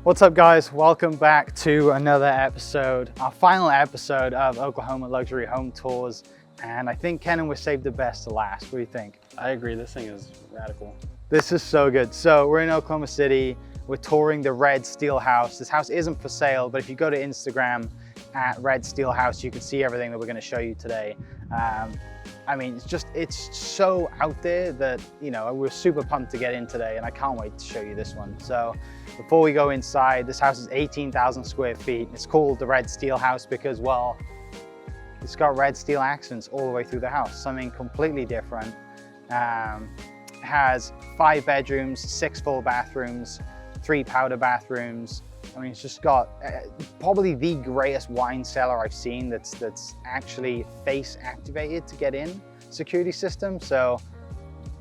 What's up guys, welcome back to another episode, our final episode of Oklahoma Luxury Home Tours. And I think Kenan was saved the best to last. What do you think? I agree, this thing is radical. This is so good. So we're in Oklahoma City, we're touring the Red Steel House. This house isn't for sale, but if you go to Instagram at Red Steel House, you can see everything that we're gonna show you today. I mean, it's so out there that, you know, we're super pumped to get in today and I can't wait to show you this one. So before we go inside, this house is 18,000 square feet. It's called the Red Steel House because, well, it's got red steel accents all the way through the house, something completely different. Has 5 bedrooms, 6 full bathrooms, 3 powder bathrooms. I mean, it's just got probably the greatest wine cellar I've seen that's actually face activated to get in security system. So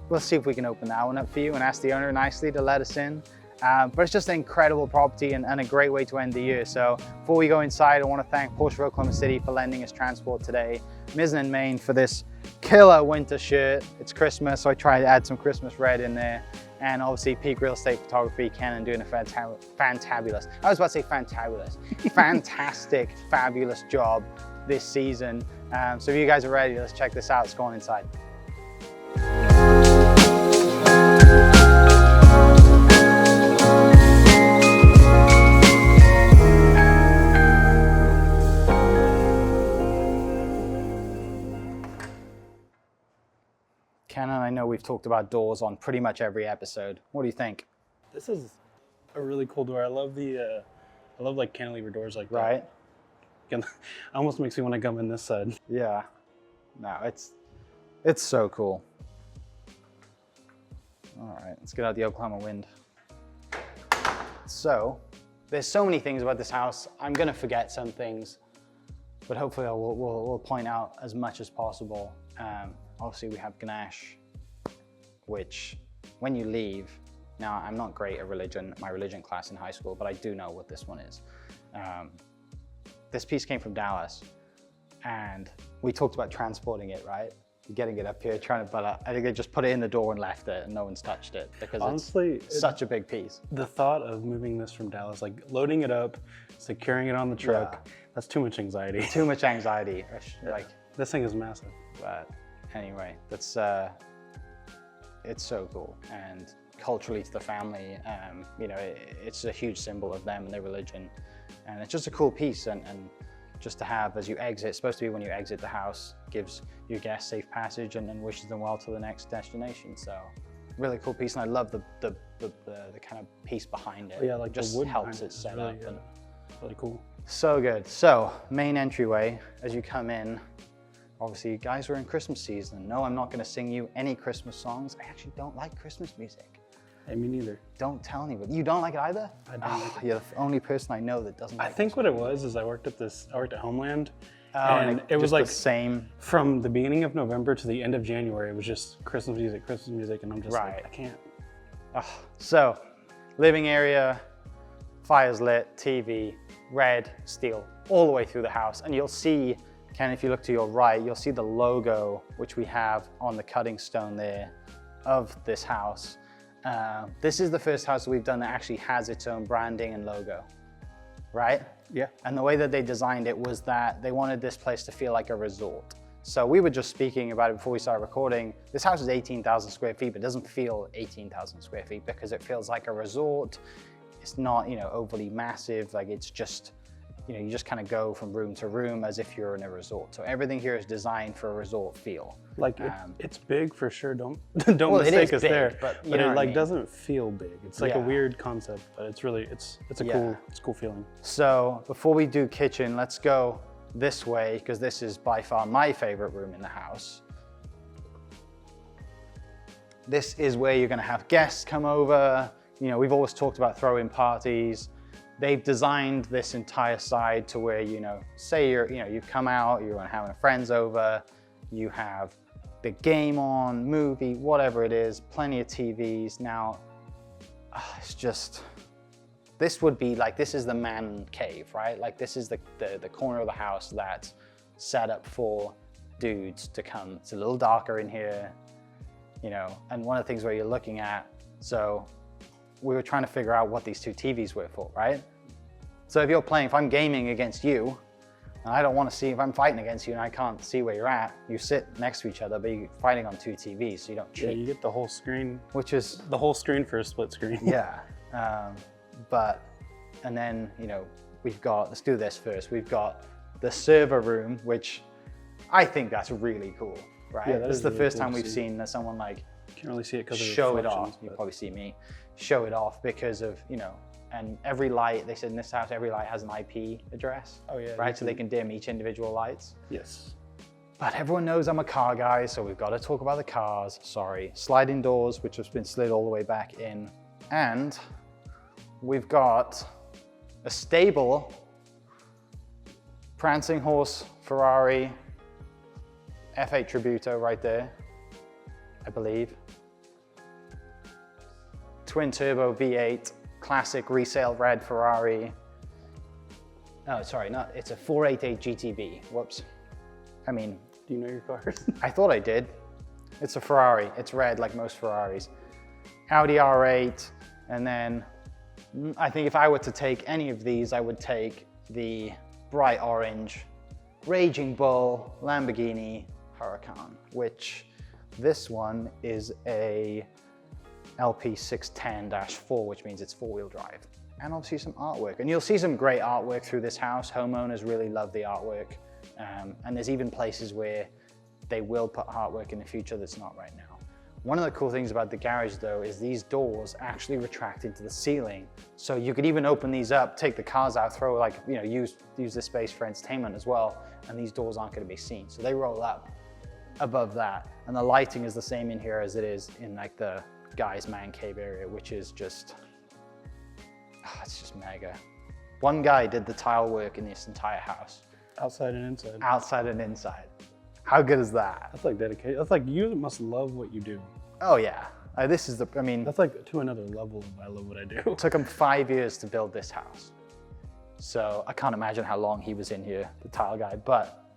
we'll see if we can open that one up for you and ask the owner nicely to let us in. But it's just an incredible property and a great way to end the year. So before we go inside, I want to thank Porsche of Oklahoma City for lending us transport today. Mizzen Main for this killer winter shirt. It's Christmas, so I tried to add some Christmas red in there. And obviously Peak Real Estate Photography, Kenan doing a fantabulous, I was about to say fantabulous, fantastic, fabulous job this season. So if you guys are ready, let's check this out. Let's go on inside. Kenan, I know we've talked about doors on pretty much every episode. What do you think? This is a really cool door. I love the, I love like cantilever doors like that. Right? It almost makes me want to come in this side. Yeah. No, it's so cool. All right, let's get out the Oklahoma wind. So, there's so many things about this house. I'm gonna forget some things, but hopefully we'll point out as much as possible. Obviously we have ganache, which when you leave, now I'm not great at my religion class in high school, but I do know what this one is. This piece came from Dallas and we talked about transporting it, right? Getting it up here, but I think they just put it in the door and left it and no one's touched it because honestly, it's such a big piece. The thought of moving this from Dallas, like loading it up, securing it on the truck, that's too much anxiety. Too much anxiety. Like, this thing is massive. But anyway, that's it's so cool, and culturally to the family, you know, it's a huge symbol of them and their religion, and it's just a cool piece. And just to have as you exit, it's supposed to be when you exit the house, gives your guests safe passage and wishes them well to the next destination. So really cool piece, and I love the kind of piece behind it. Yeah, like just the wood helps it set really, up. And really cool. So good. So main entryway as you come in. Obviously, you guys are in Christmas season. No, I'm not going to sing you any Christmas songs. I actually don't like Christmas music. Hey, me neither. Don't tell anybody. You don't like it either? I don't like it. You're the only person I know that doesn't like I think what it was is I worked at Homeland, and it was like the same. From the beginning of November to the end of January, it was just Christmas music, and I'm just like, I can't. So, living area, fire's lit, TV, red, steel, all the way through the house. And you'll see, Ken, if you look to your right, you'll see the logo, which we have on the cutting stone there of this house. This is the first house that we've done that actually has its own branding and logo, right? Yeah. And the way that they designed it was that they wanted this place to feel like a resort. So we were just speaking about it before we started recording. This house is 18,000 square feet, but it doesn't feel 18,000 square feet because it feels like a resort. It's not, you know, overly massive. Like it's just, you know, you just kind of go from room to room as if you're in a resort. So everything here is designed for a resort feel. Like it's big for sure. Don't mistake us there. But it like doesn't feel big. It's like a weird concept, but it's really it's a cool feeling. So before we do kitchen, let's go this way because this is by far my favorite room in the house. This is where you're going to have guests come over. You know, we've always talked about throw-in parties. They've designed this entire side to where, you know, say you've come out, you're having friends over, you have the game on, movie, whatever it is, plenty of TVs. Now, it's just, this would be like, this is the man cave, right? Like this is the corner of the house that's set up for dudes to come. It's a little darker in here, you know, and one of the things where you're looking at, so we were trying to figure out what these two TVs were for, right? So if I'm gaming against you, and I don't want to see, if I'm fighting against you and I can't see where you're at, you sit next to each other, but you're fighting on two TVs, so you don't cheat. Yeah, you get the whole screen. Which is... the whole screen for a split screen. Yeah. And then, you know, we've got, let's do this first. We've got the server room, which I think that's really cool, right? Yeah, this is the first time we've seen that someone like, can't really see it because of show it off. You probably see me show it off because of, you know, and every light, they said in this house, every light has an IP address. Oh yeah. Right, so they can dim each individual lights. Yes. But everyone knows I'm a car guy, so we've got to talk about the cars. Sorry. Sliding doors, which has been slid all the way back in. And we've got a stable prancing horse Ferrari F8 Tributo right there, I believe. Twin turbo V8, classic resale red Ferrari. Oh, sorry, it's a 488 GTB. Whoops. I mean, do you know your cars? I thought I did. It's a Ferrari. It's red like most Ferraris. Audi R8, and then I think if I were to take any of these, I would take the bright orange Raging Bull Lamborghini Huracan, which this one is a LP610-4, which means it's four-wheel drive. And obviously some artwork. And you'll see some great artwork through this house. Homeowners really love the artwork. And there's even places where they will put artwork in the future that's not right now. One of the cool things about the garage though is these doors actually retract into the ceiling. So you could even open these up, take the cars out, throw like, you know, use this space for entertainment as well. And these doors aren't gonna be seen. So they roll up above that. And the lighting is the same in here as it is in like the guy's man cave area, which is just, it's just mega. One guy did the tile work in this entire house. Outside and inside. Outside and inside. How good is that? That's like dedication. That's like, you must love what you do. Oh yeah. This is I mean. That's like to another level of I love what I do. It took him 5 years to build this house. So I can't imagine how long he was in here, the tile guy, but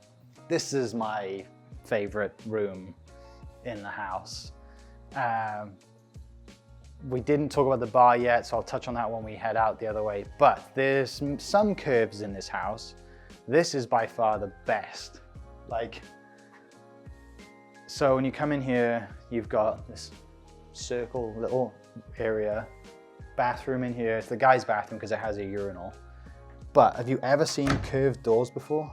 this is my favorite room in the house. We didn't talk about the bar yet, so I'll touch on that when we head out the other way, but there's some curves in this house. This is by far the best. Like, so when you come in here, you've got this circle little area, bathroom in here. It's the guy's bathroom because it has a urinal. But have you ever seen curved doors before?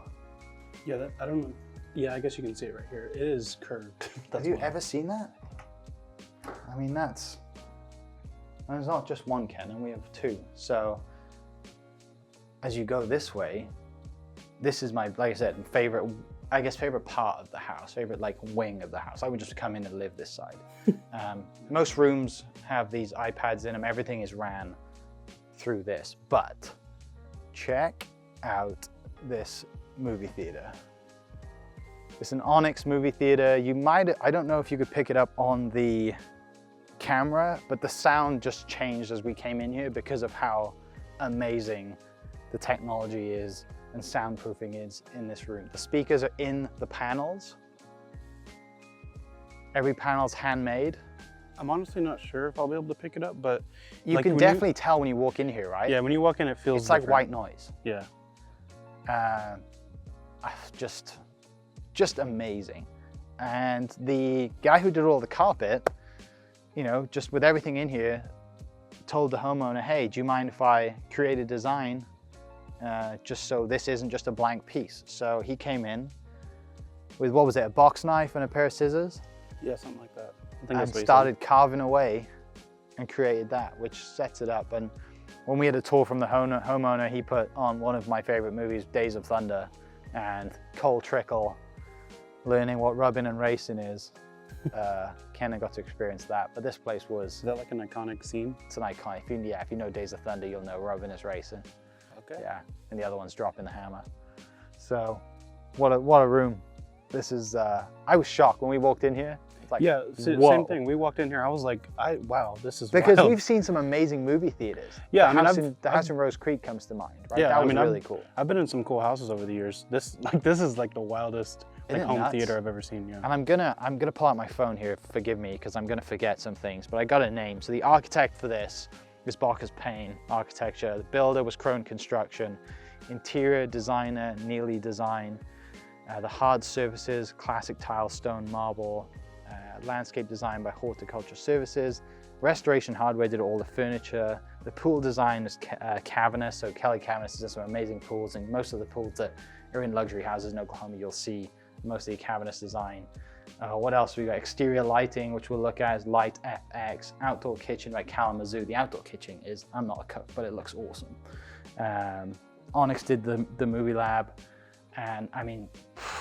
Yeah, I don't know. Yeah, I guess you can see it right here. It is curved. Have you ever seen that? I mean, there's not just one cannon, we have two. So as you go this way, this is my, like I said, favorite part of the house, favorite like wing of the house. I would just come in and live this side. Most rooms have these iPads in them. Everything is ran through this, but check out this movie theater. It's an Onyx movie theater. I don't know if you could pick it up on the camera, but the sound just changed as we came in here because of how amazing the technology is and soundproofing is in this room. The speakers are in the panels. Every panel's handmade. I'm honestly not sure if I'll be able to pick it up, but you can definitely tell when you walk in here, right? Yeah, when you walk in, it feels it's like white noise. Yeah. Just amazing. And the guy who did all the carpet, you know, just with everything in here, told the homeowner, hey, do you mind if I create a design just so this isn't just a blank piece? So he came in with, what was it, a box knife and a pair of scissors? Yeah, something like that. And started carving away and created that, which sets it up. And when we had a tour from the homeowner, he put on one of my favorite movies, Days of Thunder, and Cole Trickle learning what rubbing and racing is. Ken got to experience that, but this place was... Is that like an iconic scene? It's an iconic. If you know Days of Thunder, you'll know rubbing is racing. Okay. Yeah, and the other one's dropping the hammer. So, what a room. This is, I was shocked when we walked in here. Like, yeah, same thing. We walked in here, I was like, wow, this is because wild. We've seen some amazing movie theaters. Yeah, the house in Rose Creek comes to mind, right? Yeah, that was really cool. I've been in some cool houses over the years. This is like the wildest home theater I've ever seen. Yeah. And I'm gonna pull out my phone here. Forgive me, because I'm gonna forget some things. But I got a name. So the architect for this is Bockus Payne Architecture. The builder was Krone Construction. Interior designer, Neely Design. The hard surfaces, classic tile, stone, marble. Landscape design by Horticulture Services. Restoration hardware did all the furniture. The pool design is Caviness, so Kelly Caviness does some amazing pools, and most of the pools that are in luxury houses in Oklahoma, you'll see mostly Caviness design. What else? We got exterior lighting, which we'll look at is Light FX. Outdoor kitchen by Kalamazoo. The outdoor kitchen is, I'm not a cook, but it looks awesome. Onyx did the movie lab, and I mean,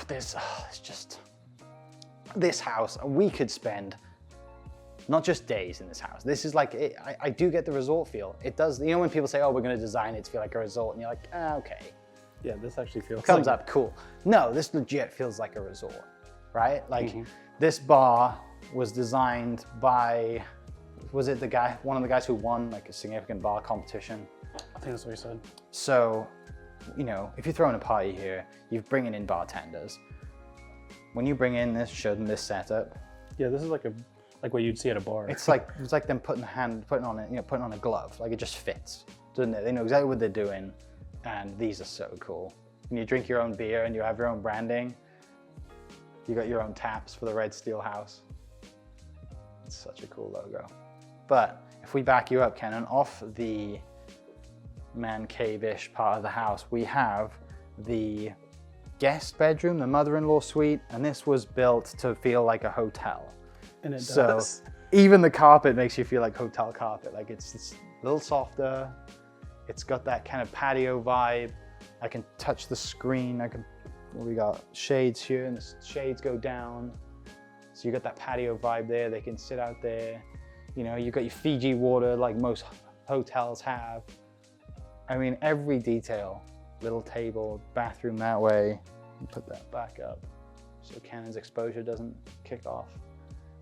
it's just, this house, we could spend not just days in this house. This is like, I do get the resort feel. It does, you know when people say, oh, we're gonna design it to feel like a resort, and you're like, okay. Yeah, this actually feels Comes up, cool. No, this legit feels like a resort, right? Like, this bar was designed by, was it the guy, one of the guys who won like a significant bar competition? I think that's what he said. So, you know, if you're throwing a party here, you're bringing in bartenders. When you bring in this, show them this setup. Yeah, this is like what you'd see at a bar. It's like them putting on a glove. Like, it just fits, doesn't it? They know exactly what they're doing, and these are so cool. When you drink your own beer and you have your own branding, you got your own taps for the Red Steel House. It's such a cool logo. But if we back you up, Ken, and off the man cave-ish part of the house, we have the guest bedroom, the mother-in-law suite, and this was built to feel like a hotel. And it does. Even the carpet makes you feel like hotel carpet. Like, it's a little softer. It's got that kind of patio vibe. I can touch the screen. We got shades here, and the shades go down. So you got that patio vibe there. They can sit out there. You know, you got your Fiji water like most hotels have. I mean, every detail. Little table, bathroom that way. Put that back up so Cannon's exposure doesn't kick off.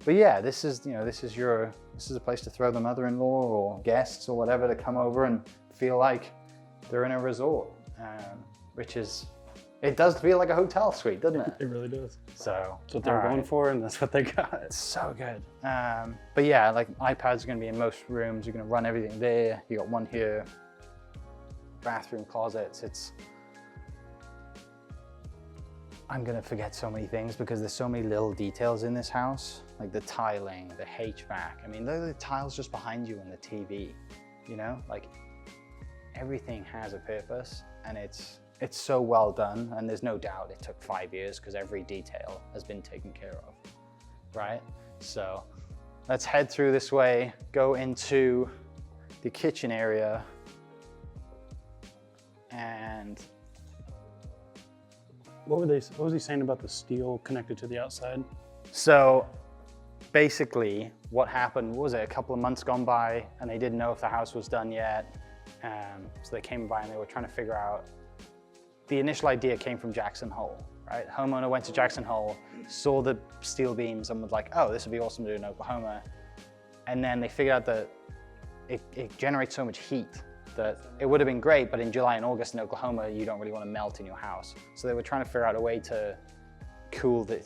But yeah, this is a place to throw the mother-in-law or guests or whatever to come over and feel like they're in a resort, which is, it does feel like a hotel suite, doesn't it? It really does. So that's what they're going for, and that's what they got. It's so good. But yeah, like, iPads are going to be in most rooms. You're going to run everything there. You got one here. Bathroom, closets. I'm gonna forget so many things because there's so many little details in this house, like the tiling, the HVAC. I mean, the tiles just behind you and the TV, you know? Like, everything has a purpose, and it's so well done, and there's no doubt it took 5 years because every detail has been taken care of, right? So let's head through this way, go into the kitchen area, and what was he saying about the steel connected to the outside? So basically what happened was, a couple of months gone by and they didn't know if the house was done yet. So they came by and they were trying to figure out, the initial idea came from Jackson Hole, right? Homeowner went to Jackson Hole, saw the steel beams and was like, oh, this would be awesome to do in Oklahoma. And then they figured out that it generates so much heat that it would have been great, but in July and August in Oklahoma, you don't really want to melt in your house. So they were trying to figure out a way to cool the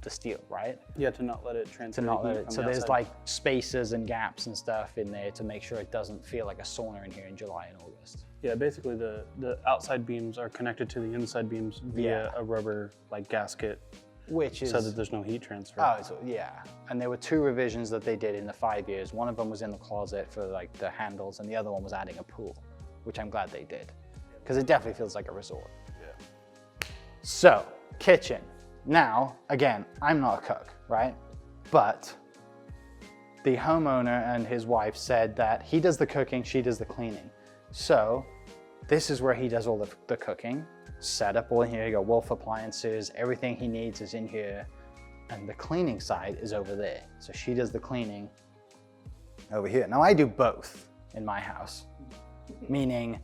steel, right? Yeah, to not let it transfer. To not let it. So there's like spaces and gaps and stuff in there to make sure it doesn't feel like a sauna in here in July and August. Yeah, basically the outside beams are connected to the inside beams via a rubber like gasket. Which is, so that there's no heat transfer. Oh, so, yeah. And there were 2 revisions that they did in the 5 years. One of them was in the closet for like the handles, and the other one was adding a pool, which I'm glad they did, because it definitely feels like a resort. Yeah. So, kitchen. Now, again, I'm not a cook, right? But the homeowner and his wife said that he does the cooking, she does the cleaning. So this is where he does all the cooking. Set up all in here. You got Wolf appliances, everything he needs is in here, and the cleaning side is over there. So she does the cleaning over here. Now I do both in my house, meaning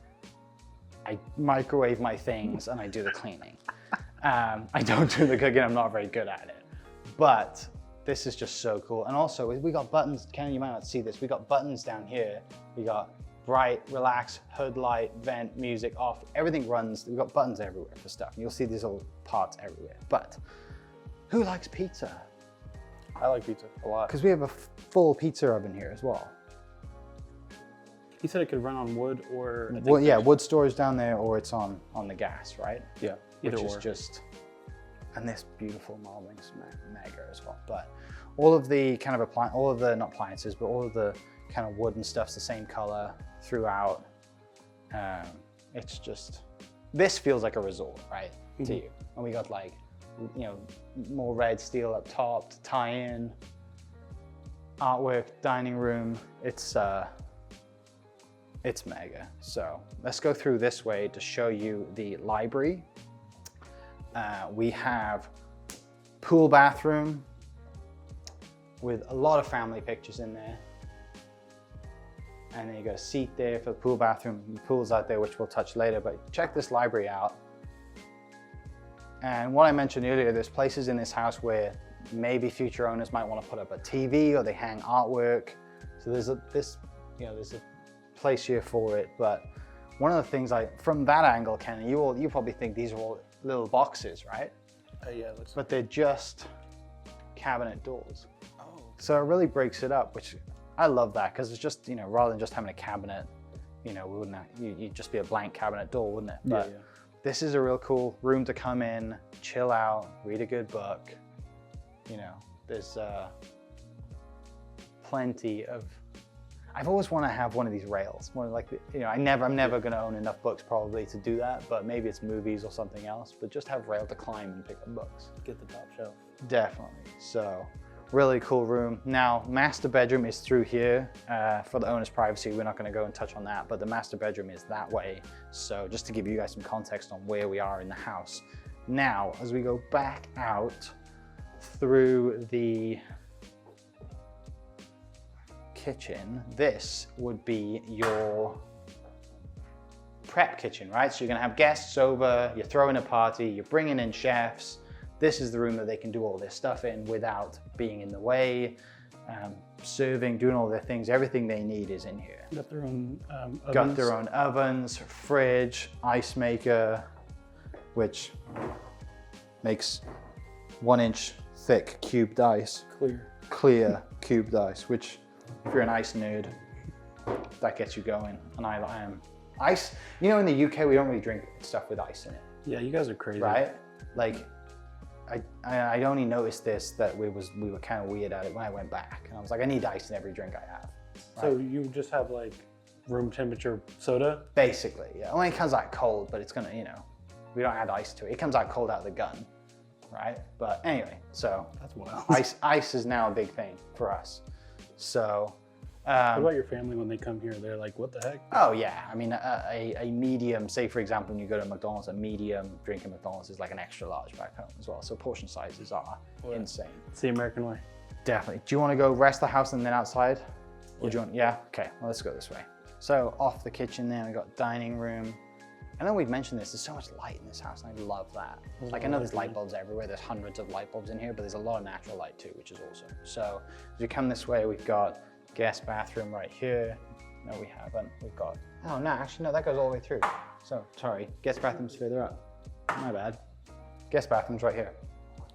I microwave my things and I do the cleaning. I don't do the cooking, I'm not very good at it, but this is just so cool. And also we got buttons, Ken, you might not see this, we got buttons down here. We got bright, relax, hood light, vent, music off, everything runs. We've got buttons everywhere for stuff. You'll see these little parts everywhere. But who likes pizza? I like pizza a lot. Because we have a full pizza oven here as well. He said it could run on wood or... Well, yeah, wood storage down there, or it's on the gas, right? Yeah, either which or. Is just, and this beautiful marbling's mega as well. But all of the kind of not appliances, but all of the kind of wood and stuff's the same color throughout. It's just, this feels like a resort, right, to you. And we got like, you know, more red steel up top to tie in. Artwork, dining room, it's mega. So let's go through this way to show you the library. We have pool bathroom with a lot of family pictures in there. And then you got a seat there for the pool bathroom. The pool's out there, which we'll touch later, but check this library out. And what I mentioned earlier, there's places in this house where maybe future owners might want to put up a TV or they hang artwork. So there's a place here for it. But one of the things from that angle, Ken, you probably think these are all little boxes, right? Yeah, it looks. But they're just cabinet doors. Oh. So it really breaks it up, which I love that, because it's just, you know, rather than just having a cabinet, you know, you'd just be a blank cabinet door, wouldn't it? But yeah. This is a real cool room to come in, chill out, read a good book. You know, there's plenty of, I've always wanted to have one of these rails. One of like, you know, I'm never going to own enough books probably to do that, but maybe it's movies or something else, but just have rail to climb and pick up books. Get the top shelf. Definitely. So really cool room. Now, master bedroom is through here. For the owner's privacy, we're not going to go and touch on that, but the master bedroom is that way. So just to give you guys some context on where we are in the house. Now, as we go back out through the kitchen, this would be your prep kitchen, right? So you're gonna have guests over, you're throwing a party, you're bringing in chefs. This is the room that they can do all their stuff in without being in the way, serving, doing all their things. Everything they need is in here. Got their own ovens. Got their own ovens, fridge, ice maker, which makes 1-inch thick cubed ice. Clear cubed ice, which if you're an ice nerd, that gets you going. And I am. Ice, you know, in the UK, we don't really drink stuff with ice in it. Yeah, you guys are crazy. Right? Like, I only noticed this, that we were kind of weird at it when I went back. And I was like, I need ice in every drink I have. Right? So you just have like room temperature soda? Basically, yeah. Well, it comes out cold, but it's gonna, you know, we don't add ice to it. It comes out cold out of the gun, right? But anyway, so that's wild. Ice is now a big thing for us. So. What about your family when they come here? They're like, what the heck? Oh yeah, I mean a medium, say for example, when you go to McDonald's, a medium drink at McDonald's is like an extra large back home as well. So portion sizes are insane. It's the American way. Definitely. Do you want to go rest the house and then outside? Or do you want, yeah? Okay, well let's go this way. So off the kitchen there, we got dining room. I know we've mentioned this, there's so much light in this house and I love that. Like I know there's light bulbs everywhere, there's hundreds of light bulbs in here, but there's a lot of natural light too, which is awesome. So as we come this way, we've got guest bathroom right here. No, we haven't. We've got, oh no, actually no, that goes all the way through. So, sorry, guest bathroom's further up. My bad. Guest bathroom's right here.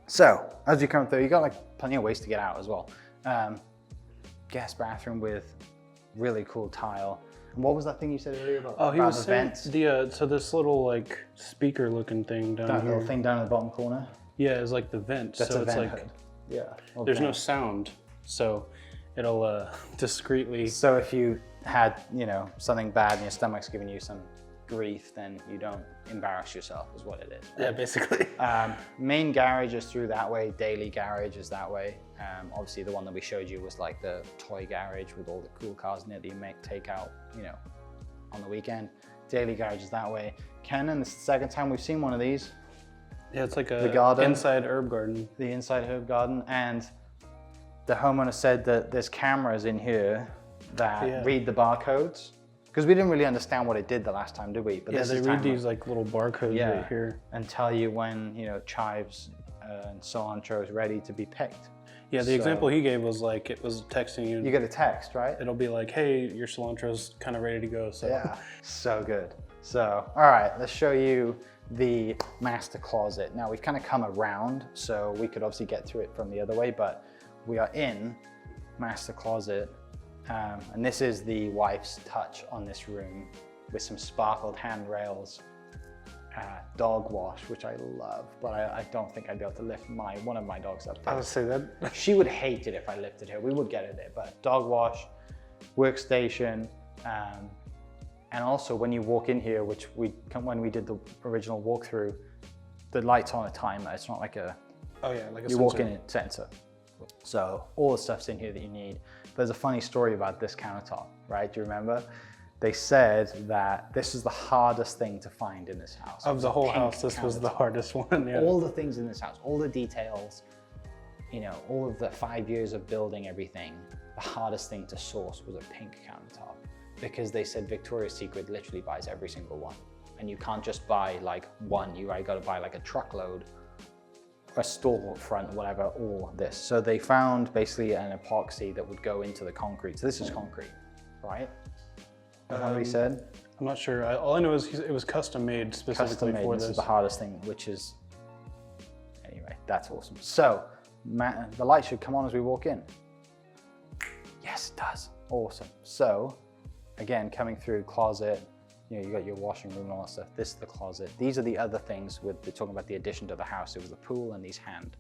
So, as you come through, you got like plenty of ways to get out as well. Guest bathroom with really cool tile. And what was that thing you said earlier about? Oh, he was saying vents? so this little like speaker looking thing down that here. That little thing down in the bottom corner? Yeah, it's like the vent. That's so a it's vent like, hood. Yeah. There's no sound, so it'll discreetly. So if you had, you know, something bad and your stomach's giving you some grief, then you don't embarrass yourself is what it is. Right? Yeah, basically. Main garage is through that way. Daily garage is that way. Obviously the one that we showed you was like the toy garage with all the cool cars in it that you make take out, you know, on the weekend. Daily garage is that way. Kenan, this is the second time we've seen one of these. Yeah, it's like a inside herb garden. The inside herb garden. And the homeowner said that there's cameras in here that read the barcodes. Because we didn't really understand what it did the last time, did we? But yeah, they read these like little barcodes right here. And tell you when, you know, chives and cilantro is ready to be picked. Yeah, the example he gave was like, it was texting you. You get a text, right? It'll be like, hey, your cilantro's kind of ready to go. So. Yeah, so good. So, all right, let's show you the master closet. Now we've kind of come around, so we could obviously get to it from the other way, but we are in master closet. And this is the wife's touch on this room with some sparkled handrails. Dog wash, which I love, but I don't think I'd be able to lift one of my dogs up there. I would say that. She would hate it if I lifted her. We would get her there, but dog wash, workstation, and also when you walk in here, which when we did the original walkthrough, the light's on a timer. It's not like a, oh yeah, like a you sensor. walk in and sensor. So all the stuff's in here that you need. There's a funny story about this countertop, right? Do you remember? They said that this is the hardest thing to find in this house. Of the whole house, this was the hardest one. Yeah. All the things in this house, all the details, you know, all of the 5 years of building everything, the hardest thing to source was a pink countertop, because they said Victoria's Secret literally buys every single one. And you can't just buy like one, you got to buy like a truckload, a store front, whatever, or this. So they found basically an epoxy that would go into the concrete. So this is concrete, right? That's what he said? I'm not sure. All I know is it was custom made specifically for this. This is the hardest thing, which is, anyway, that's awesome. So the light should come on as we walk in. Yes, it does. Awesome. So again, coming through closet, you know, you got your washing room and all that stuff. This is the closet. These are the other things talking about the addition to the house. It was the pool and these hand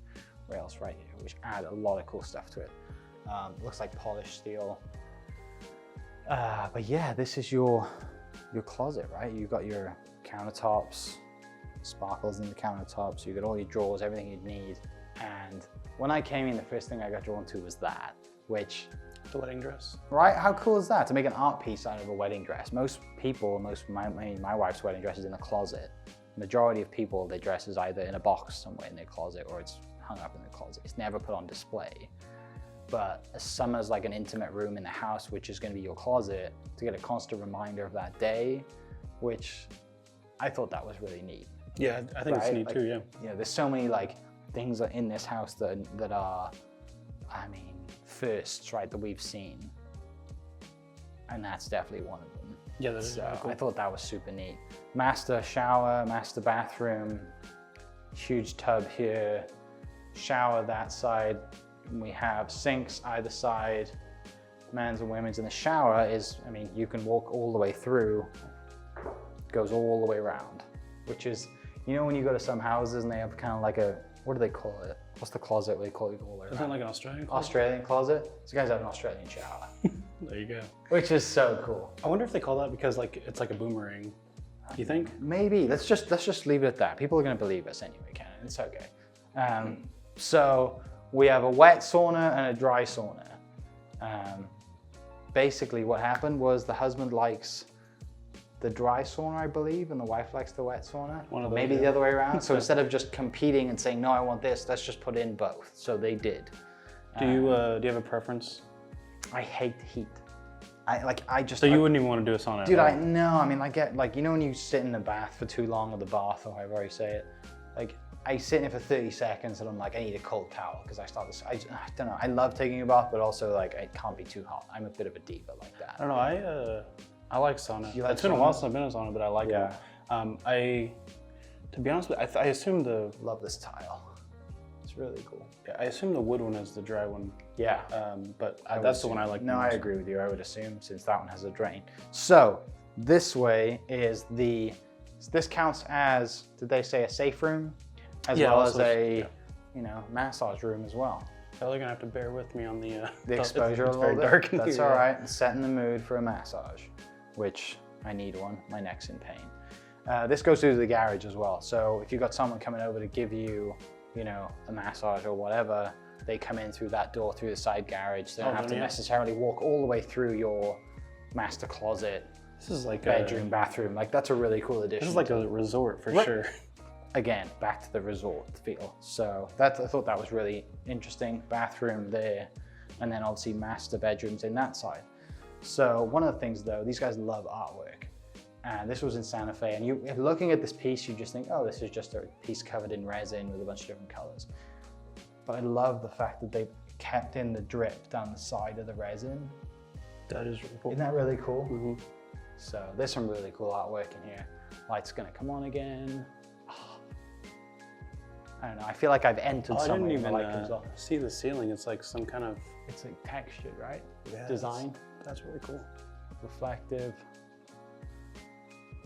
rails right here, which add a lot of cool stuff to it. Looks like polished steel. But yeah, this is your closet, right? You've got your countertops, sparkles in the countertops. You got all your drawers, everything you'd need. And when I came in, the first thing I got drawn to was that, which, the wedding dress. right? How cool is that to make an art piece out of a wedding dress? Most people, my wife's wedding dress is in a closet. Majority of people, their dress is either in a box somewhere in their closet or it's hung up in the closet. It's never put on display. But summer's like an intimate room in the house, which is going to be your closet, to get a constant reminder of that day, which I thought that was really neat. Yeah, I think it's neat too. Yeah. You know, there's so many like things in this house that are, I mean, firsts, right, that we've seen, and that's definitely one of them. Yeah, that is really cool. I thought that was super neat. Master shower, master bathroom, huge tub here, shower that side. We have sinks either side, men's and women's. And the shower is, I mean, you can walk all the way through, goes all the way around, which is, you know, when you go to some houses and they have kind of like a, what do they call it? What's the closet where they call it all the way around? Isn't it like an Australian closet? Australian closet. These guys have an Australian shower. There you go. Which is so cool. I wonder if they call that because like it's like a boomerang. Do you think? Maybe. Let's just leave it at that. People are going to believe us anyway, Ken. It's okay. So we have a wet sauna and a dry sauna. Basically what happened was the husband likes the dry sauna, I believe, and the wife likes the wet sauna. Maybe the other way around. So instead of just competing and saying, no, I want this, let's just put in both. So they did. Do you have a preference? I hate the heat. So you wouldn't even want to do a sauna? Dude, I mean, I get, like, you know when you sit in the bath for too long, or the bath, or however you say it, like, I sit in it for 30 seconds and I'm like, I need a cold towel, because I don't know, I love taking a bath, but also like, it can't be too hot. I'm a bit of a diva like that. I don't know, I like sauna. It's been a while since I've been in a sauna, but I like it. To be honest with you, I assume love this tile. It's really cool. Yeah, I assume the wood one is the dry one. Yeah. But that's the one I like No, most. I agree with you. I would assume, since that one has a drain. So this way is this counts as, did they say a safe room? As well as a, you know, massage room as well. They're gonna have to bear with me on the exposure a little bit. Dark. That's all right. Setting the mood for a massage, which I need one. My neck's in pain. This goes through the garage as well. So if you've got someone coming over to give you, you know, a massage or whatever, they come in through that door, through the side garage. They don't have to necessarily walk all the way through your master closet. This is like bedroom, bathroom. Like, that's a really cool addition. This is like a resort for sure. Again, back to the resort feel. So I thought that was really interesting. Bathroom there, and then obviously master bedrooms in that side. So one of the things though, these guys love artwork. And this was in Santa Fe, and if looking at this piece, you just think, oh, this is just a piece covered in resin with a bunch of different colors. But I love the fact that they kept in the drip down the side of the resin. That is really cool. Isn't that really cool? Mm-hmm. So there's some really cool artwork in here. Light's gonna come on again. I don't know, I feel like I've entered somewhere. I didn't even see the ceiling. It's like some kind of... It's like textured, right? Yeah, design. That's really cool. Reflective.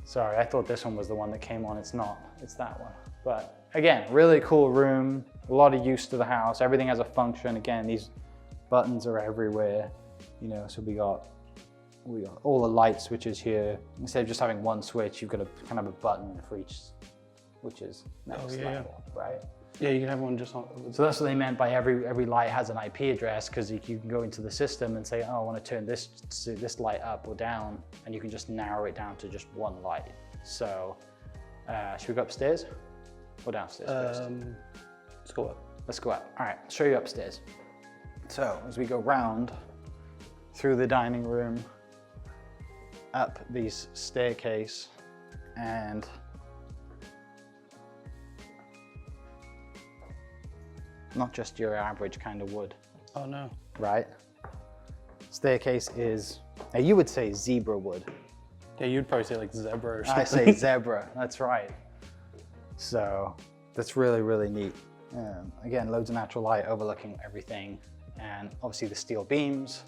Sorry, I thought this one was the one that came on. It's not, it's that one. But again, really cool room, a lot of use to the house. Everything has a function. Again, these buttons are everywhere, you know, so we got all the light switches here. Instead of just having one switch, you've got a kind of a button for each, which is next level, right? Yeah, you can have one just on. So that's what they meant by every light has an IP address, because you can go into the system and say, oh, I want to turn this light up or down, and you can just narrow it down to just one light. So should we go upstairs or downstairs first? Let's go up. Let's go up. All right, I'll show you upstairs. So as we go round through the dining room, up these staircase, and not just your average kind of wood. Oh no. Right? Staircase is, now you would say zebra wood. Yeah, you'd probably say like zebra or something. I say zebra, that's right. So that's really, really neat. Again, loads of natural light overlooking everything. And obviously the steel beams,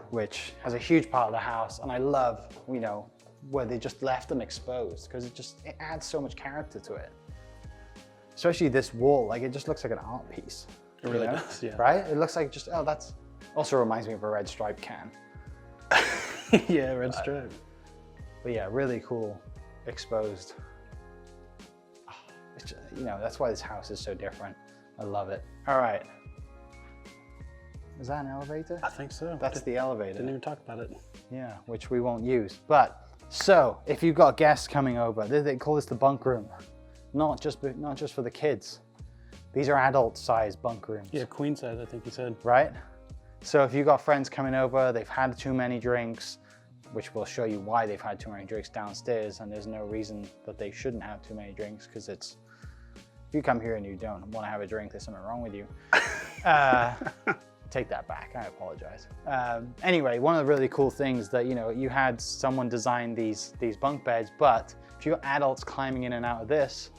which has a huge part of the house. And I love, you know, where they just left them exposed, because it adds so much character to it. Especially this wall, like it just looks like an art piece. It really does, yeah. Right? It looks like just, oh, that's, also reminds me of a red stripe can. Yeah, red stripe. But yeah, really cool, exposed. It's just, you know, that's why this house is so different. I love it. All right. Is that an elevator? I think so. That's the elevator. Didn't even talk about it. Yeah, which we won't use. But, so, if you've got guests coming over, they call this the bunk room. Not just for the kids. These are adult-sized bunk rooms. Yeah, queen size, I think you said. Right? So if you've got friends coming over, they've had too many drinks, which will show you why they've had too many drinks downstairs, and there's no reason that they shouldn't have too many drinks, because it's, if you come here and you don't want to have a drink, there's something wrong with you. Take that back, I apologize. Anyway, one of the really cool things that, you know, you had someone design these bunk beds, but if you've got adults climbing in and out of this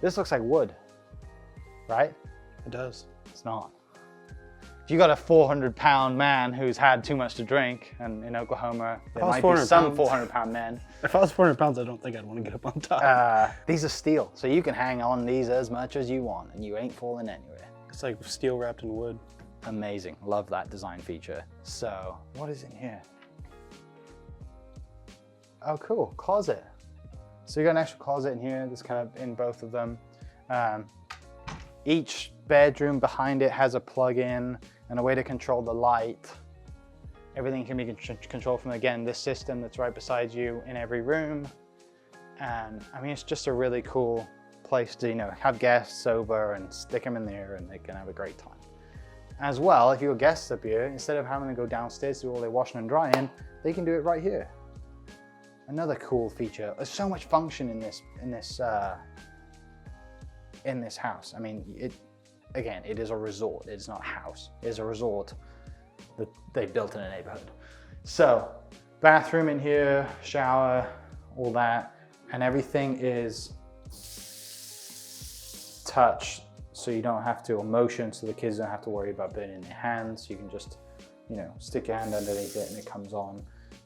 looks like wood, right? It does. It's not. If you got a 400-pound man who's had too much to drink, and in Oklahoma, there might be some 400-pound men. If I was 400 pounds, I don't think I'd want to get up on top. These are steel, so you can hang on these as much as you want, and you ain't falling anywhere. It's like steel wrapped in wood. Amazing, love that design feature. So, what is in here? Oh, cool, closet. So you got an extra closet in here, that's kind of in both of them. Each bedroom behind it has a plug-in and a way to control the light. Everything can be controlled from, again, this system that's right beside you in every room. And I mean, it's just a really cool place to, you know, have guests over and stick them in there and they can have a great time. As well, if your guests up here, instead of having to go downstairs to do all their washing and drying, they can do it right here. Another cool feature. There's so much function in this house. I mean, it is a resort. It's not a house. It is a resort that they built in a neighborhood. So, bathroom in here, shower, all that, and everything is touch, so you don't have to, or motion, so the kids don't have to worry about burning their hands. You can just, you know, stick your hand underneath it and it comes on.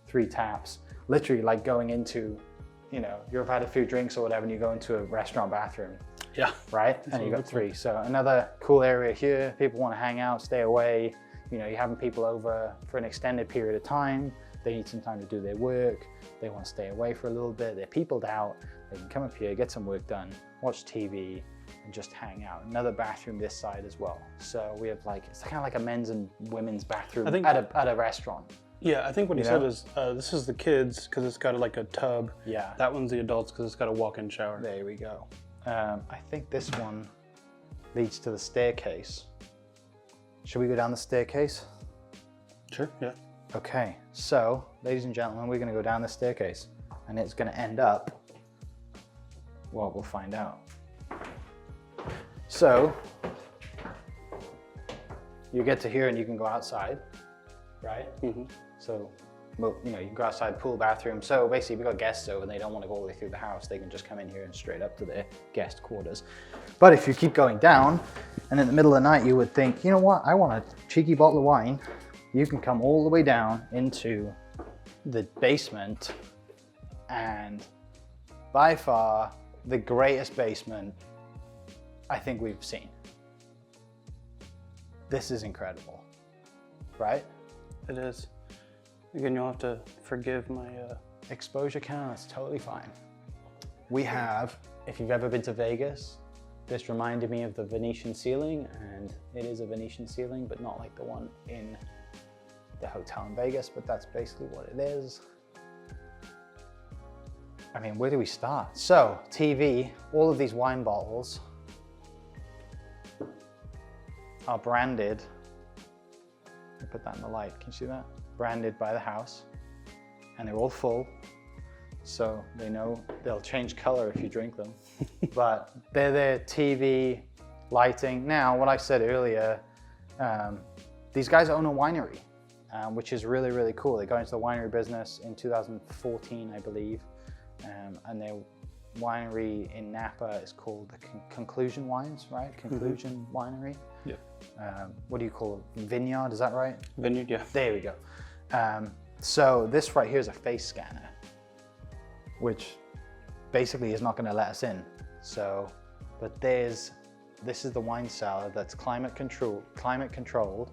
3 taps. Literally like going into, you know, you've had a few drinks or whatever and you go into a restaurant bathroom. Yeah. Right? And you got 3. So another cool area here. People want to hang out, stay away. You know, you're having people over for an extended period of time. They need some time to do their work. They want to stay away for a little bit. They're peopled out. They can come up here, get some work done, watch TV, and just hang out. Another bathroom this side as well. So we have like, it's kind of like a men's and women's bathroom at a restaurant. Yeah, I think what he said is, this is the kids because it's got like a tub. Yeah. That one's the adults because it's got a walk-in shower. There we go. I think this one leads to the staircase. Should we go down the staircase? Sure, yeah. Okay, so, ladies and gentlemen, we're gonna go down the staircase and it's gonna end up, well, we'll find out. So, you get to here and you can go outside, right? Mm-hmm. So, well, you know, you can go outside, pool, bathroom. So basically, if we've got guests over and they don't want to go all the way through the house, they can just come in here and straight up to their guest quarters. But if you keep going down, and in the middle of the night, you would think, you know what, I want a cheeky bottle of wine. you can come all the way down into the basement, and by far the greatest basement I think we've seen. This is incredible, right? It is. Again, you'll have to forgive my exposure count. That's totally fine. We have, if you've ever been to Vegas, this reminded me of the Venetian ceiling, and it is a Venetian ceiling, but not like the one in the hotel in Vegas, but that's basically what it is. I mean, where do we start? So, TV, all of these wine bottles are branded. Let me put that in the light, can you see that? Branded by the house, and they're all full, so they know they'll change color if you drink them. But they're their TV, lighting. Now, what I said earlier, these guys own a winery, which is really, really cool. They got into the winery business in 2014, I believe, and their winery in Napa is called the Conclusion Wines, right? Conclusion Winery. Yeah. What do you call it? Vineyard, is that right? Vineyard, yeah. There we go. So this right here is a face scanner, which basically is not going to let us in. So, but this is the wine cellar that's climate controlled,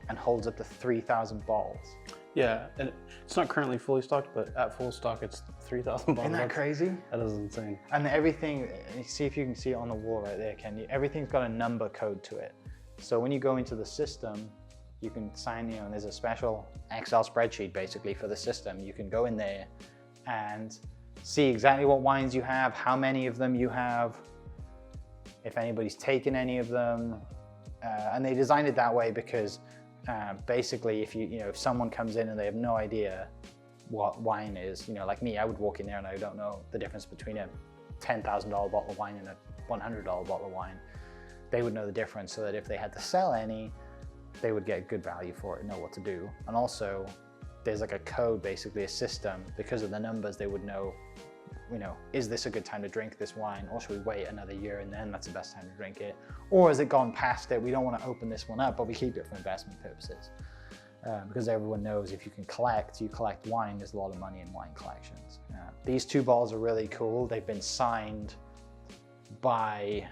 and holds up to 3,000 bottles. Yeah, and it's not currently fully stocked, but at full stock, it's 3,000 bottles. Isn't that crazy? That is insane. And everything, see if you can see it on the wall right there, Ken. Everything's got a number code to it. So when you go into the system, you can sign, and there's a special Excel spreadsheet basically for the system. You can go in there and see exactly what wines you have, how many of them you have, if anybody's taken any of them. And they designed it that way because basically if someone comes in and they have no idea what wine is, like me, I would walk in there and I don't know the difference between a $10,000 bottle of wine and a $100 bottle of wine. They would know the difference, so that if they had to sell any, they would get good value for it, know what to do. And also there's like a code, basically a system, because of the numbers they would know, is this a good time to drink this wine, or should we wait another year and then that's the best time to drink it? Or has it gone past it? We don't want to open this one up, but we keep it for investment purposes. Because everyone knows if you collect wine, there's a lot of money in wine collections. These two bottles are really cool. They've been signed by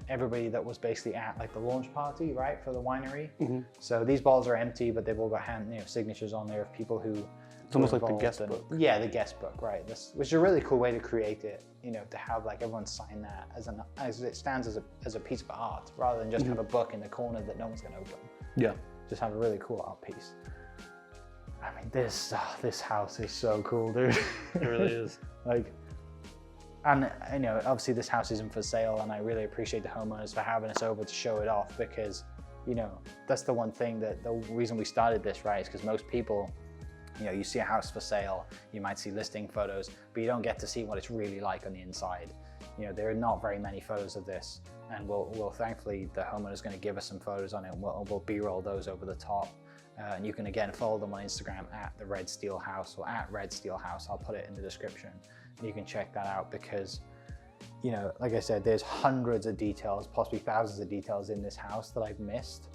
everybody that was basically at like the launch party, right, for the winery. Mm-hmm. So these bottles are empty, but they've all got signatures on there of people who. It's almost like the guest book. Yeah, the guest book, right? Which is a really cool way to create it. To have like everyone sign that as it stands as a piece of art, rather than just have a book in the corner that no one's going to open. Yeah. Just have a really cool art piece. I mean, this house is so cool, dude. It really is. And obviously this house isn't for sale, and I really appreciate the homeowners for having us over to show it off, because that's the one thing that the reason we started this, right, is because most people, you see a house for sale, you might see listing photos, but you don't get to see what it's really like on the inside. There are not very many photos of this, and we'll thankfully the homeowner's going to give us some photos on it, and we'll b-roll those over the top. And you can again follow them on Instagram at the Red Steel House or at Red Steel House. I'll put it in the description. You can check that out because, like I said, there's hundreds of details, possibly thousands of details in this house that I've missed.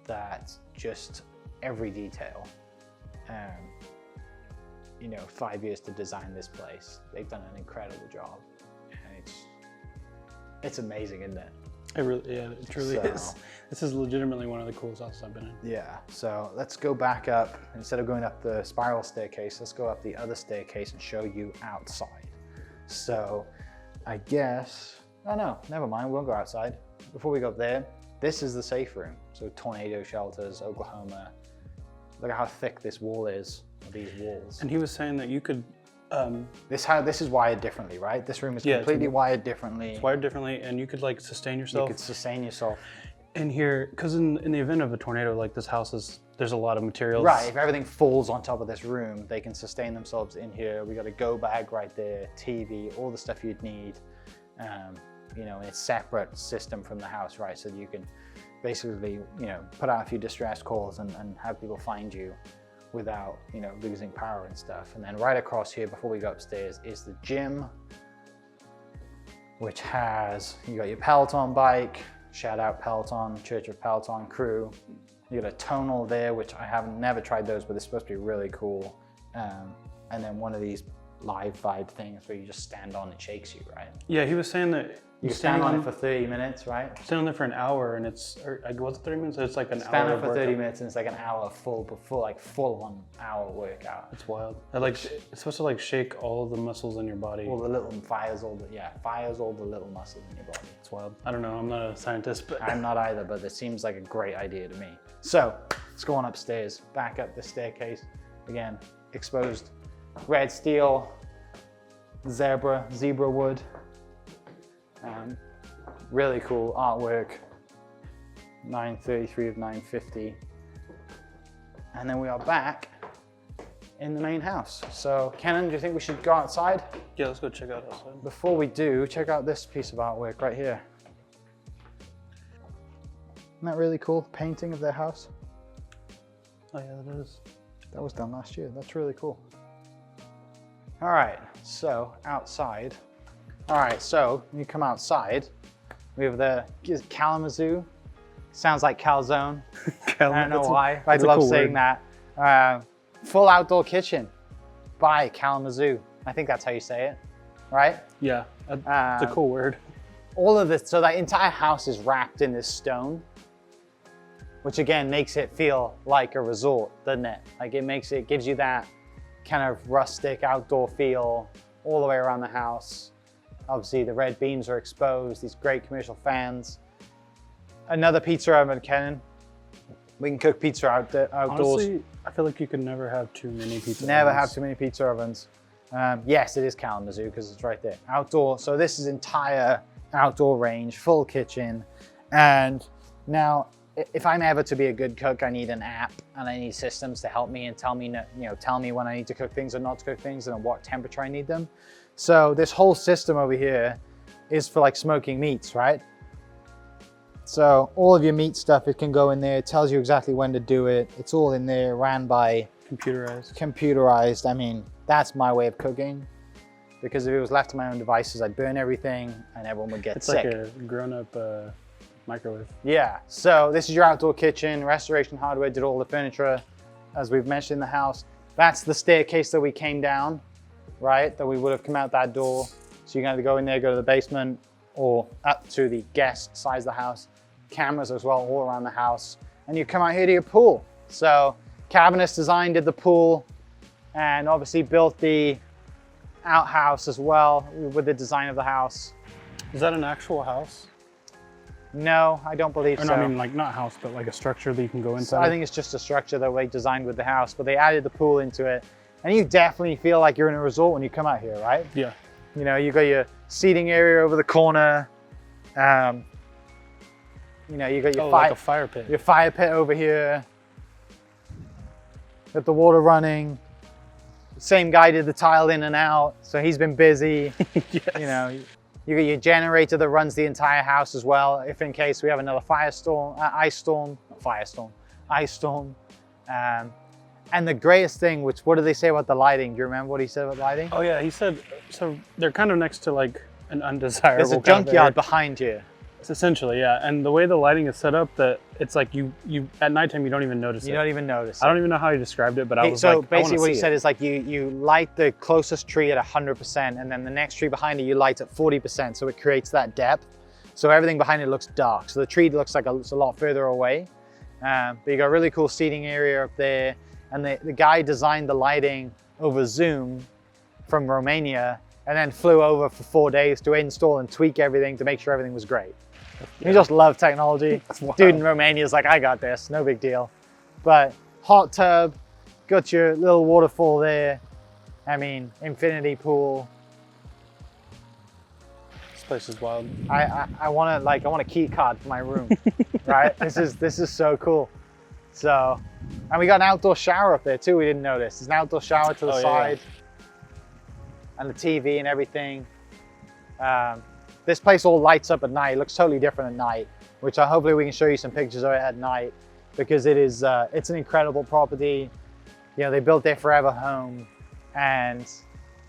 That just every detail. 5 years to design this place. They've done an incredible job, and it's amazing, isn't it? It truly is. This is legitimately one of the coolest houses I've been in. Yeah, so let's go back up. Instead of going up the spiral staircase, let's go up the other staircase and show you outside. So I guess, oh no, never mind, we won't go outside. Before we go up there, this is the safe room. So tornado shelters, Oklahoma. Look at how thick this wall is, these walls. And he was saying that you could, this is wired differently, right? This room is completely wired differently. It's wired differently, and you could sustain yourself. You could sustain yourself. And here, because in the event of a tornado, this house there's a lot of materials. Right, if everything falls on top of this room, they can sustain themselves in here. We got a go bag right there, TV, all the stuff you'd need. In a separate system from the house, right? So you can basically, put out a few distress calls and have people find you without, losing power and stuff. And then right across here, before we go upstairs, is the gym, which has, you got your Peloton bike, shout out Peloton, Church of Peloton crew. You got a tonal there, which I haven't never tried those, but they're supposed to be really cool. And then one of these live vibe things where you just stand on and it shakes you, right? Yeah, he was saying that you stand on it for 30 minutes, right? Stand on there for an hour, and it's, or was it 30 minutes? It's like an hour. Stand on for 30 minutes, and it's like an hour full on hour workout. It's wild. It's supposed to like shake all the muscles in your body. All the little fires all the little muscles in your body. It's wild. I don't know. I'm not a scientist, but I'm not either. But it seems like a great idea to me. So let's go on upstairs. Back up the staircase. Again, exposed red steel, zebra wood. Really cool artwork. 933 of 950. And then we are back in the main house. So, Kenan, do you think we should go outside? Yeah, let's go check out outside. Before we do, check out this piece of artwork right here. Isn't that really cool? Painting of their house. Oh yeah, that is. That was done last year. That's really cool. All right, so outside. All right, so when you come outside, we have the Kalamazoo. Sounds like calzone. I don't know why. I love cool saying word. That. Full outdoor kitchen by Kalamazoo. I think that's how you say it, right? Yeah, it's a cool word. All of this, so that entire house is wrapped in this stone, which again makes it feel like a resort, doesn't it? Like it gives you that kind of rustic outdoor feel all the way around the house. Obviously the red beams are exposed, these great commercial fans. Another pizza oven, Kenan. We can cook pizza outdoors. Honestly, I feel like you could never have too many pizza Never ovens. have too many pizza ovens. Yes, it is Kalamazoo because it's right there. Outdoor, so this is entire outdoor range, full kitchen. And now, if I'm ever to be a good cook, I need an app and I need systems to help me and tell me when I need to cook things or not to cook things and at what temperature I need them. So this whole system over here is for like smoking meats, right? So all of your meat stuff, it can go in there. It tells you exactly when to do it. It's all in there, ran by computerized. I mean, that's my way of cooking, because if it was left to my own devices, I'd burn everything and everyone would get sick. It's like a grown-up microwave. Yeah, so this is your outdoor kitchen. Restoration Hardware did all the furniture, as we've mentioned in the house. That's the staircase that we came down, right? That we would have come out that door. So you're going to go in there, go to the basement, or up to the guest side of the house. Cameras as well all around the house. And you come out here to your pool. So Caviness did the pool, and obviously built the outhouse as well with the design of the house. Is that an actual house? No, I don't believe so. No, I mean like not house, but like a structure that you can go inside. So I think it's just a structure that they designed with the house, but they added the pool into it. And you definitely feel like you're in a resort when you come out here, right? Yeah. You know, you got your seating area over the corner. You know, you got your like a fire pit. Your fire pit over here. Got the water running. Same guy did the tile in and out, so he's been busy. Yes. You know, you got your generator that runs the entire house as well, if in case we have another ice storm. And the greatest thing, what did they say about the lighting? Do you remember what he said about lighting? Oh yeah, he said, so they're kind of next to like an undesirable. There's a junkyard behind you. It's essentially, yeah. And the way the lighting is set up, that it's like you at nighttime you don't even notice it. You don't even notice it. I don't even know how he described it, but I was so like, basically what he said is like you light the closest tree at 100%, and then the next tree behind it you light at 40%, so it creates that depth. So everything behind it looks dark. So the tree looks like it's a lot further away. But you got a really cool seating area up there. And the guy designed the lighting over Zoom from Romania, and then flew over for 4 days to install and tweak everything to make sure everything was great. Yeah. He just loved technology. Dude in Romania is like, I got this, no big deal. But hot tub, got your little waterfall there. I mean, infinity pool. This place is wild. I want a key card for my room, right? This is so cool. So, and we got an outdoor shower up there too, we didn't notice. There's an outdoor shower to the side. Yeah. And the TV and everything. This place all lights up at night. It looks totally different at night, which hopefully we can show you some pictures of it at night, because it's an incredible property. You know, they built their forever home, and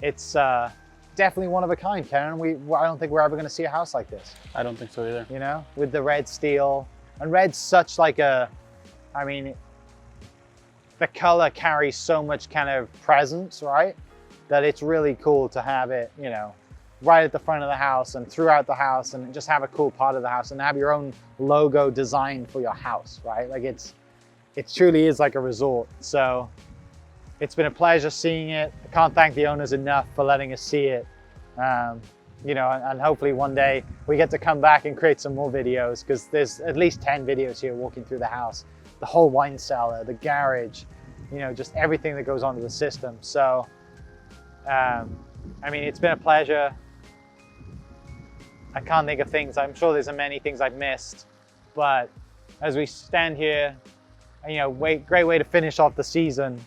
it's definitely one of a kind, Kenan. I don't think we're ever gonna see a house like this. I don't think so either. You know, with the red steel. And red's such like a I mean, the color carries so much kind of presence, right? That it's really cool to have it, you know, right at the front of the house and throughout the house, and just have a cool part of the house and have your own logo designed for your house, right? Like it truly is like a resort. So it's been a pleasure seeing it. I can't thank the owners enough for letting us see it. You know, and hopefully one day we get to come back and create some more videos, because there's at least 10 videos here walking through the house, the whole wine cellar, the garage, you know, just everything that goes onto the system. So, I mean, it's been a pleasure. I can't think of things. I'm sure there's many things I've missed, but as we stand here, you know, great way to finish off the season.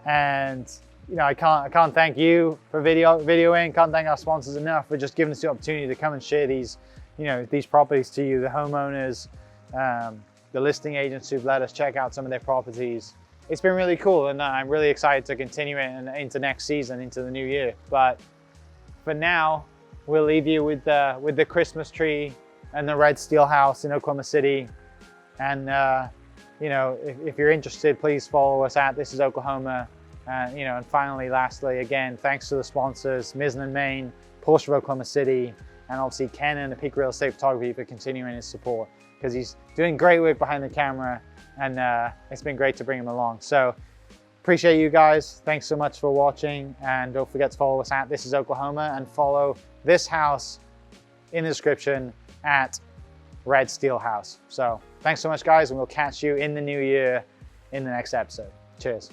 And you know, I can't thank you for videoing. Can't thank our sponsors enough for just giving us the opportunity to come and share these, you know, these properties to you, the homeowners, the listing agents who've let us check out some of their properties. It's been really cool, and I'm really excited to continue it into next season, into the new year. But for now, we'll leave you with the Christmas tree and the red steel house in Oklahoma City. And you know, if you're interested, please follow us at This Is Oklahoma. You know, and finally, lastly, again, thanks to the sponsors, Mizzen Main, Porsche of Oklahoma City, and obviously Ken and the Peak Real Estate Photography for continuing his support, because he's doing great work behind the camera, and it's been great to bring him along. So appreciate you guys. Thanks so much for watching, and don't forget to follow us at This Is Oklahoma, and follow this house in the description at Red Steel House. So thanks so much, guys, and we'll catch you in the new year in the next episode. Cheers.